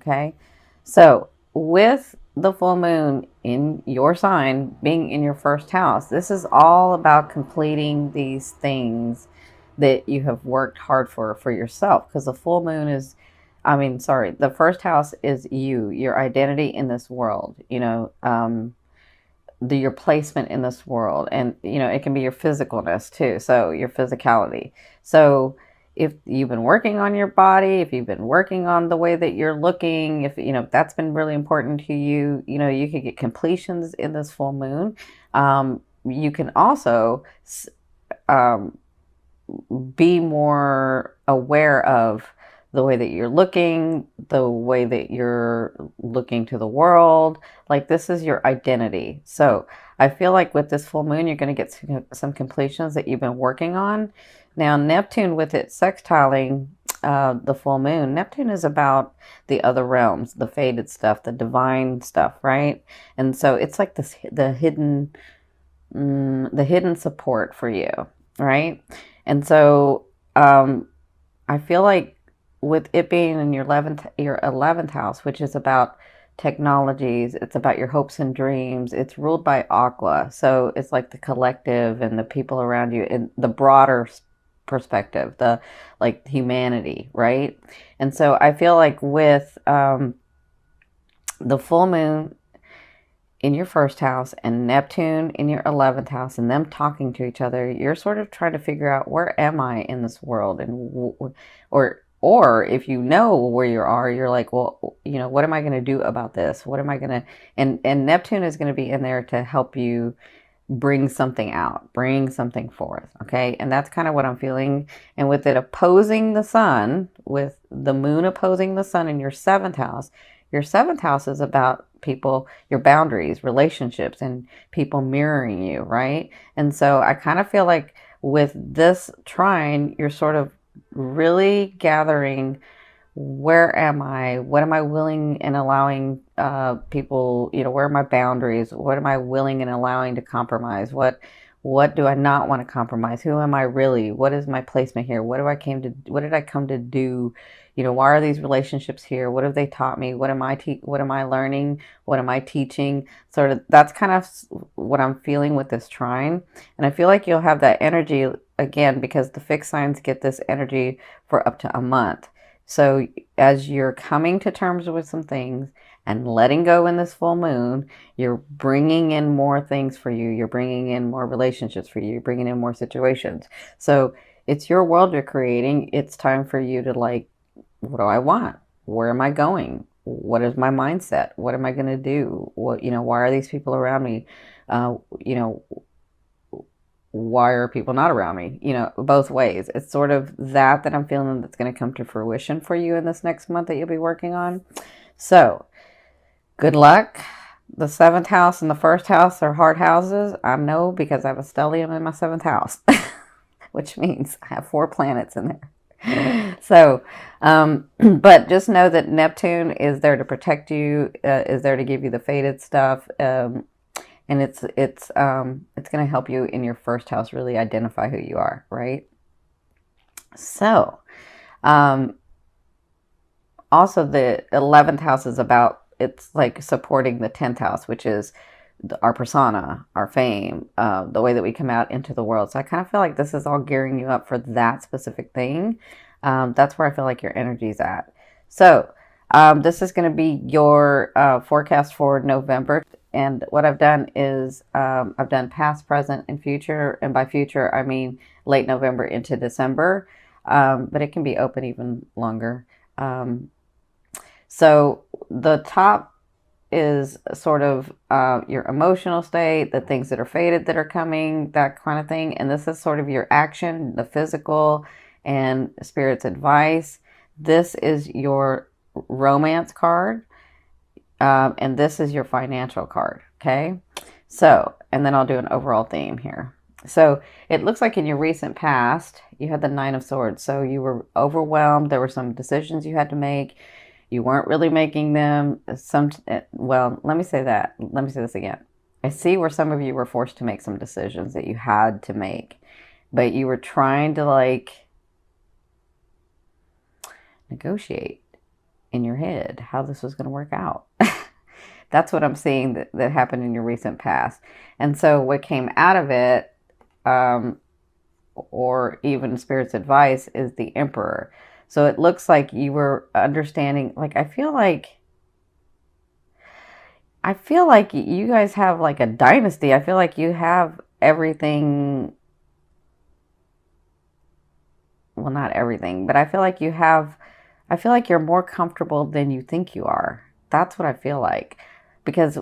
Okay. So with the full moon in your sign being in your first house, this is all about completing these things that you have worked hard for yourself. Because the full moon is, I mean, sorry, the first house is you, your identity in this world, your placement in this world. And it can be your physicalness too, so your physicality. So if you've been working on your body, if you've been working on the way that you're looking, if that's been really important to you, you could get completions in this full moon. You can also um, be more aware of the way that you're looking, the way that you're looking to the world. Like, this is your identity. So I feel like with this full moon, you're going to get some completions that you've been working on. Now, Neptune, with it sextiling the full moon, Neptune is about the other realms, the faded stuff, the divine stuff, right? And so it's like this, the hidden support for you, right? And so I feel like with it being in your 11th house, which is about technologies, it's about your hopes and dreams. It's ruled by Aqua, so it's like the collective and the people around you in the broader perspective, the like humanity, right? And so I feel like with the full moon in your first house and Neptune in your 11th house and them talking to each other, you're sort of trying to figure out, where am I in this world? And or if you know where you are, you're like, well, what am I going to do about this? What am I going to, and Neptune is going to be in there to help you bring something out, bring something forth. Okay. And that's kind of what I'm feeling. And with it opposing the sun, with the moon opposing the sun in your seventh house is about people, your boundaries, relationships, and people mirroring you, right? And so I kind of feel like with this trine, you're sort of really gathering, where am I? What am I willing and allowing people, where are my boundaries? What am I willing and allowing to compromise? What do I not want to compromise? Who am I really? What is my placement here? What did I come to do? Why are these relationships here? What have they taught me? What am I learning? What am I teaching? Sort of, that's kind of what I'm feeling with this trine. And I feel like you'll have that energy again, because the fixed signs get this energy for up to a month. So as you're coming to terms with some things and letting go in this full moon, you're bringing in more things for you. You're bringing in more relationships for you. You're bringing in more situations. So it's your world you're creating. It's time for you to, like, what do I want? Where am I going? What is my mindset? What am I going to do? Why are these people around me? You know, why are people not around me? Both ways. It's sort of that I'm feeling that's going to come to fruition for you in this next month that you'll be working on. So good luck. The 7th house and the 1st house are hard houses. I know, because I have a stellium in my 7th house, which means I have 4 planets in there. So, but just know that Neptune is there to protect you, is there to give you the faded stuff. And it's going to help you in your 1st house really identify who you are, right? So, also the 11th house is about, it's like supporting the 10th house, which is our persona, our fame, the way that we come out into the world. So I kind of feel like this is all gearing you up for that specific thing. That's where I feel like your energy is at. So this is going to be your forecast for November. And what I've done is I've done past, present, and future. And by future, I mean late November into December. But it can be open even longer. So the top is sort of your emotional state, the things that are faded that are coming, that kind of thing. And this is sort of your action, the physical, and spirit's advice. This is your romance card. And this is your financial card. Okay. So, and then I'll do an overall theme here. So it looks like in your recent past, you had the 9 of Swords. So you were overwhelmed. There were some decisions you had to make. You weren't really making them. Well, let me say that. Let me say this again. I see where some of you were forced to make some decisions that you had to make, but you were trying to, like, negotiate. in your head how this was going to work out. That's what I'm seeing that happened in your recent past. And so what came out of it, or even Spirit's advice, is the Emperor. So it looks like you were understanding, like, I feel like you guys have like a dynasty. I feel like you have everything. Well, not everything, but I feel like you're more comfortable than you think you are. That's what I feel like. Because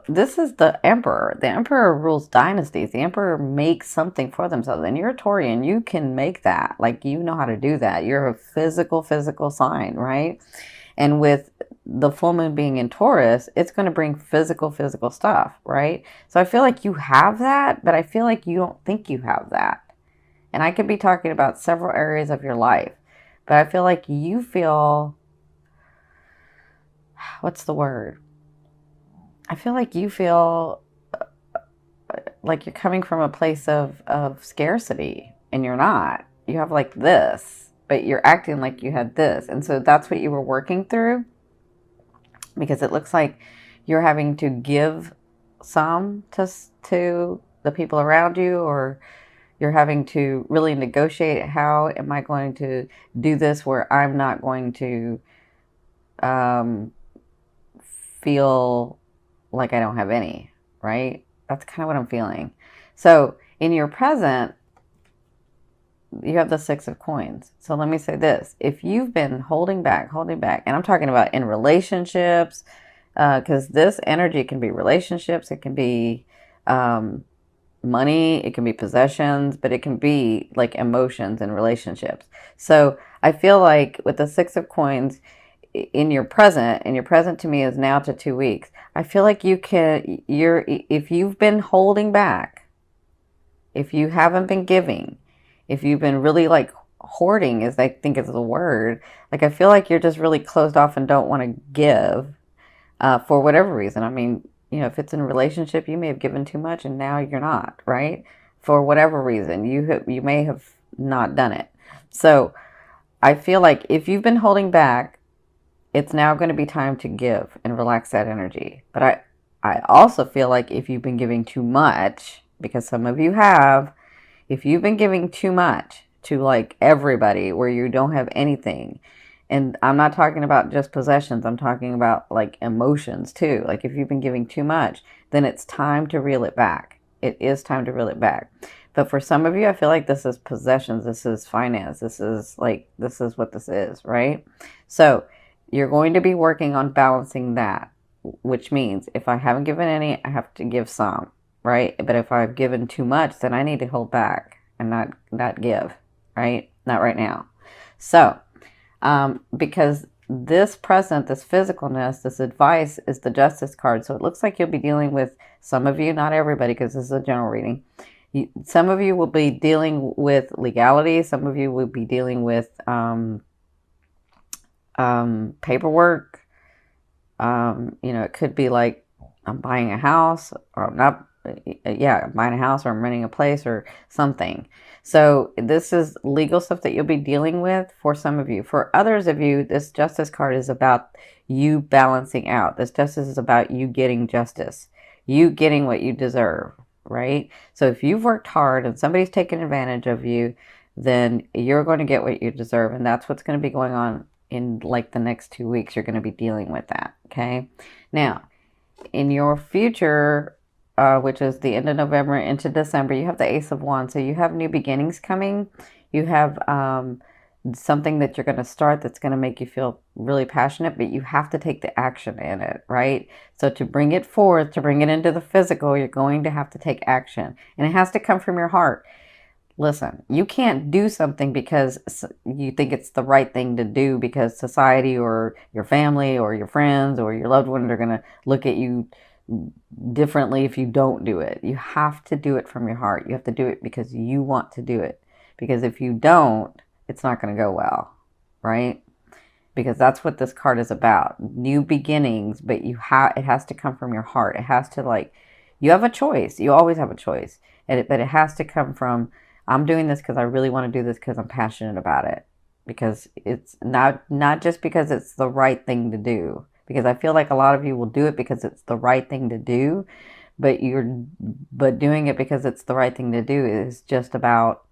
this is the Emperor. The Emperor rules dynasties. The Emperor makes something for themselves. And you're a Taurian. You can make that. Like, you know how to do that. You're a physical sign, right? And with the full moon being in Taurus, it's going to bring physical stuff, right? So I feel like you have that, but I feel like you don't think you have that. And I could be talking about several areas of your life, but I feel like you feel, what's the word? I feel like you feel like you're coming from a place of scarcity, and you're not. You have like this, but you're acting like you had this. And so that's what you were working through, because it looks like you're having to give some to the people around you, or you're having to really negotiate, how am I going to do this where I'm not going to um, feel like I don't have any, right? That's kind of what I'm feeling. So in your present, you have the Six of Coins. So let me say this. If you've been holding back, and I'm talking about in relationships, because this energy can be relationships, it can be money, it can be possessions, but it can be like emotions and relationships. So I feel like with the Six of Coins in your present, and your present to me is now to 2 weeks, I feel like if you've been holding back, if you haven't been giving, if you've been really like hoarding, as I think is the word, like I feel like you're just really closed off and don't want to give for whatever reason. I mean, if it's in a relationship, you may have given too much and now you're not, right? For whatever reason, you may have not done it. So I feel like if you've been holding back, it's now going to be time to give and relax that energy. But I also feel like if you've been giving too much, because some of you have, if you've been giving too much to like everybody where you don't have anything, and I'm not talking about just possessions, I'm talking about like emotions too. Like if you've been giving too much, then it's time to reel it back. It is time to reel it back. But for some of you, I feel like this is possessions, this is finance, this is what this is, right? So you're going to be working on balancing that, which means if I haven't given any, I have to give some, right? But if I've given too much, then I need to hold back and not give, right? Not right now. So, because this present, this physicalness, this advice is the Justice card. So it looks like you'll be dealing with, some of you, not everybody, because this is a general reading. Some of you will be dealing with legality. Some of you will be dealing with paperwork. It could be like, I'm buying a house, or I'm not, I'm buying a house, or I'm renting a place or something. So this is legal stuff that you'll be dealing with for some of you. For others of you, this Justice card is about you balancing out. This Justice is about you getting justice, you getting what you deserve, right? So if you've worked hard and somebody's taken advantage of you, then you're going to get what you deserve. And that's what's going to be going on in like the next 2 weeks. You're going to be dealing with that, okay? Now, in your future, which is the end of November into December, you have the Ace of Wands. So you have new beginnings coming. You have something that you're going to start that's going to make you feel really passionate, but you have to take the action in it, right? So to bring it forth, to bring it into the physical, you're going to have to take action. And it has to come from your heart. Listen, you can't do something because you think it's the right thing to do because society or your family or your friends or your loved ones are going to look at you differently if you don't do it. You have to do it from your heart. You have to do it because you want to do it. Because if you don't, it's not going to go well, right? Because that's what this card is about. New beginnings, but it has to come from your heart. It has to you have a choice. You always have a choice. But it has to come from, I'm doing this because I really want to do this because I'm passionate about it. because it's not just because it's the right thing to do. Because I feel like a lot of you will do it because it's the right thing to do, but doing it because it's the right thing to do is just about,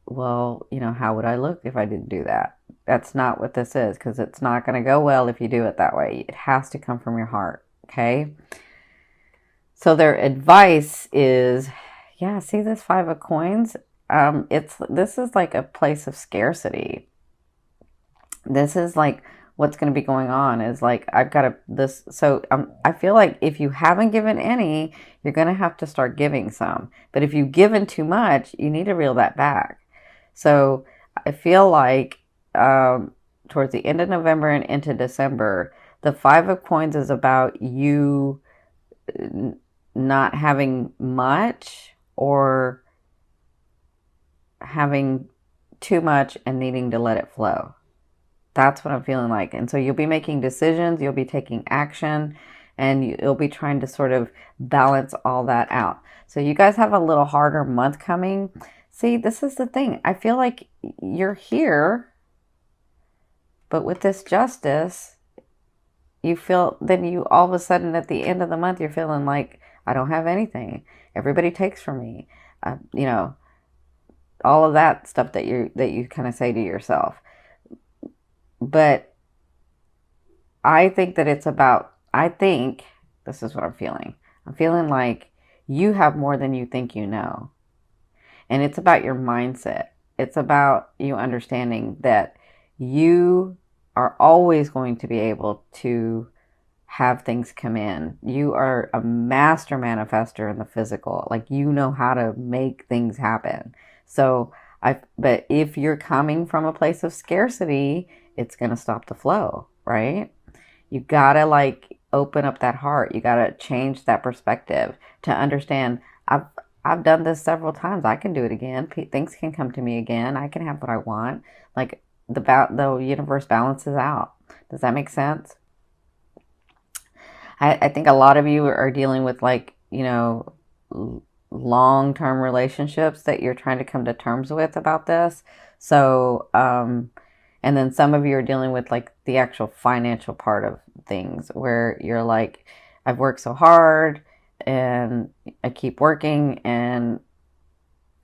well, how would I look if I didn't do that? That's not what this is, because it's not going to go well if you do it that way. It has to come from your heart, okay? So their advice is, yeah, see this Five of Coins? This is like a place of scarcity. This is like what's going to be going on is like I've got this. So I feel like if you haven't given any, you're going to have to start giving some. But if you've given too much, you need to reel that back. So I feel like towards the end of November and into December, the Five of Coins is about you not having much or having too much and needing to let it flow. That's what I'm feeling like. And so you'll be making decisions, you'll be taking action, and you'll be trying to sort of balance all that out. So you guys have a little harder month coming. See, this is the thing. I feel like you're here, but with this justice, you feel, then you all of a sudden at the end of the month, you're feeling like, I don't have anything. Everybody takes from me. All of that stuff that you kind of say to yourself. But I think that this is what I'm feeling. I'm feeling like you have more than you think you know. And it's about your mindset. It's about you understanding that you are always going to be able to have things come in. You are a master manifester in the physical. Like, you know how to make things happen. So but if you're coming from a place of scarcity, it's going to stop the flow, right? You got to like open up that heart. You got to change that perspective to understand I've done this several times. I can do it again. Things can come to me again. I can have what I want. Like the universe balances out. Does that make sense? I think a lot of you are dealing with like, long-term relationships that you're trying to come to terms with about this. So, and then some of you are dealing with like the actual financial part of things where you're like, I've worked so hard and I keep working and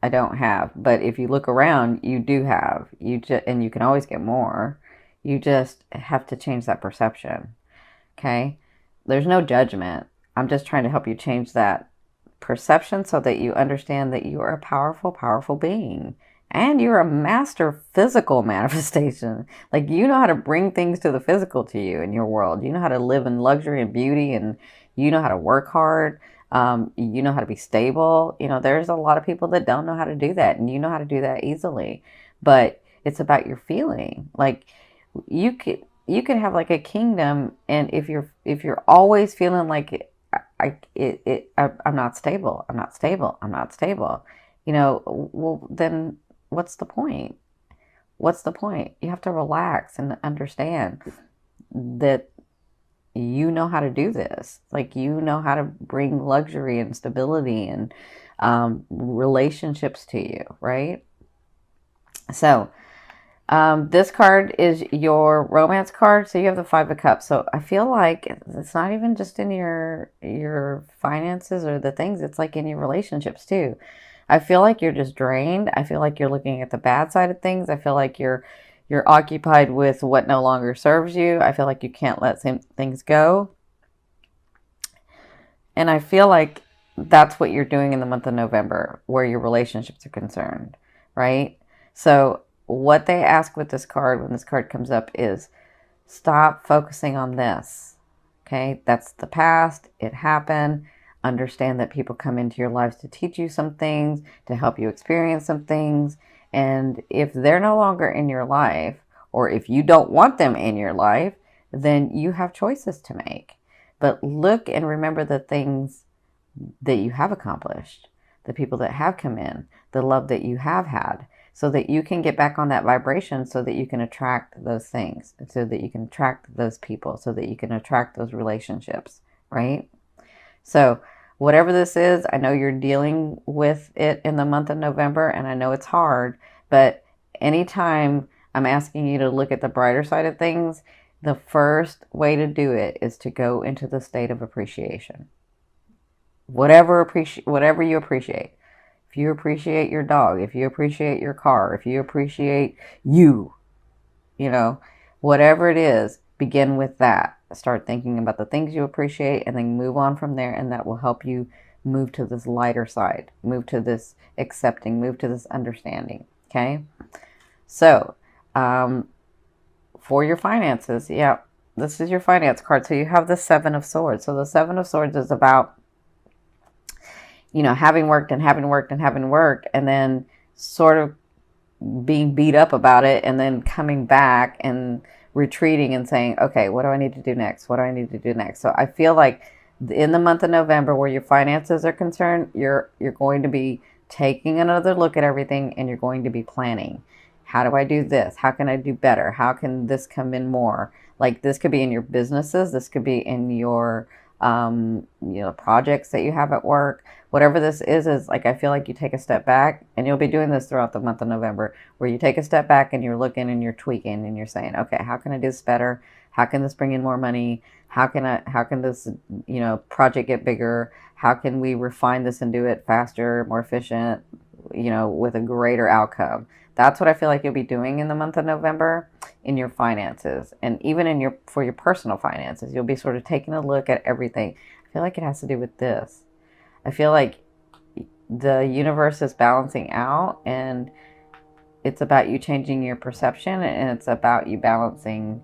I don't have. But if you look around, you do have. And you can always get more. You just have to change that perception. Okay? There's no judgment. I'm just trying to help you change that perception so that you understand that you are a powerful, powerful being. And you're a master physical manifestation. Like, you know how to bring things to the physical to you in your world. You know how to live in luxury and beauty, and you know how to work hard. You know how to be stable. There's a lot of people that don't know how to do that, and you know how to do that easily. But it's about your feeling. Like, you could have like a kingdom, and if you're always feeling like I'm not stable, I'm not stable, I'm not stable, well, then what's the point? What's the point? You have to relax and understand that you know how to do this. Like, you know how to bring luxury and stability and relationships to you, right? So this card is your romance card. So you have the Five of Cups. So I feel like it's not even just in your finances or the things. It's like in your relationships too. I feel like you're just drained. I feel like you're looking at the bad side of things. I feel like you're occupied with what no longer serves you. I feel like you can't let things go. And I feel like that's what you're doing in the month of November, where your relationships are concerned, right? So what they ask with this card, when this card comes up, is stop focusing on this. Okay, that's the past. It happened. Understand that people come into your lives to teach you some things, to help you experience some things. And if they're no longer in your life, or if you don't want them in your life, then you have choices to make. But look and remember the things that you have accomplished, the people that have come in, the love that you have had, so that you can get back on that vibration, so that you can attract those things, so that you can attract those people, so that you can attract those relationships, right? So whatever this is, I know you're dealing with it in the month of November, and I know it's hard, but anytime I'm asking you to look at the brighter side of things. The first way to do it is to go into the state of appreciation. Whatever you appreciate. If you appreciate your dog, if you appreciate your car, if you appreciate you, you know, whatever it is, begin with that. Start thinking about the things you appreciate and then move on from there, and that will help you move to this lighter side, move to this accepting, move to this understanding. Okay? So, for your finances, yeah, this is your finance card. So you have the Seven of Swords. So the Seven of Swords is about, having worked and having worked and having worked, and then sort of being beat up about it, and then coming back and retreating and saying, okay, what do I need to do next? What do I need to do next? So I feel like in the month of November, where your finances are concerned, you're going to be taking another look at everything, and you're going to be planning. How do I do this? How can I do better? How can this come in more? Like, this could be in your businesses. This could be in your, projects that you have at work. Whatever this is like, I feel like you take a step back, and you'll be doing this throughout the month of November, where you take a step back and you're looking and you're tweaking and you're saying, okay, how can I do this better? How can this bring in more money? How can this, project get bigger? How can we refine this and do it faster, more efficient, with a greater outcome? That's what I feel like you'll be doing in the month of November in your finances, and even for your personal finances. You'll be sort of taking a look at everything. I feel like it has to do with this. I feel like the universe is balancing out, and it's about you changing your perception, and it's about you balancing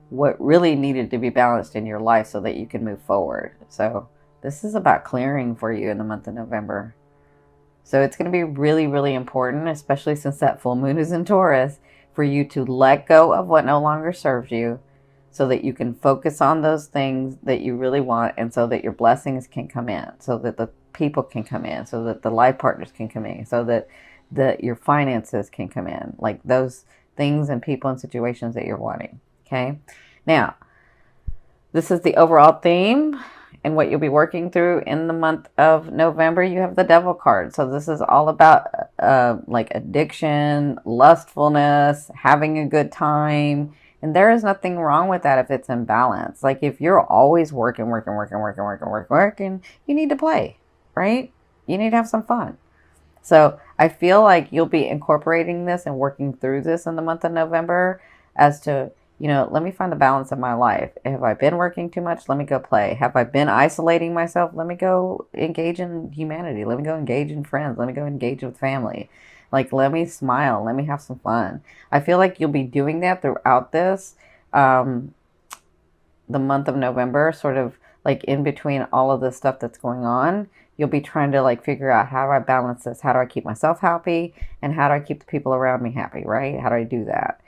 what really needed to be balanced in your life so that you can move forward. So this is about clearing for you in the month of November. So it's going to be really, really important, especially since that full moon is in Taurus, for you to let go of what no longer serves you, so that you can focus on those things that you really want, and so that your blessings can come in, so that the people can come in, so that the life partners can come in, so that your finances can come in, like those things and people and situations that you're wanting. Okay? Now, this is the overall theme and what you'll be working through in the month of November. You have the Devil card. So this is all about like addiction, lustfulness, having a good time. And there is nothing wrong with that if it's in balance. Like, if you're always working, you need to play, right? You need to have some fun. So I feel like you'll be incorporating this and working through this in the month of November as to, let me find the balance in my life. Have I been working too much? Let me go play. Have I been isolating myself? Let me go engage in humanity. Let me go engage in friends. Let me go engage with family. Like, let me smile. Let me have some fun. I feel like you'll be doing that throughout this, the month of November, sort of like in between all of the stuff that's going on. You'll be trying to like figure out, how do I balance this? How do I keep myself happy? And how do I keep the people around me happy, right? How do I do that?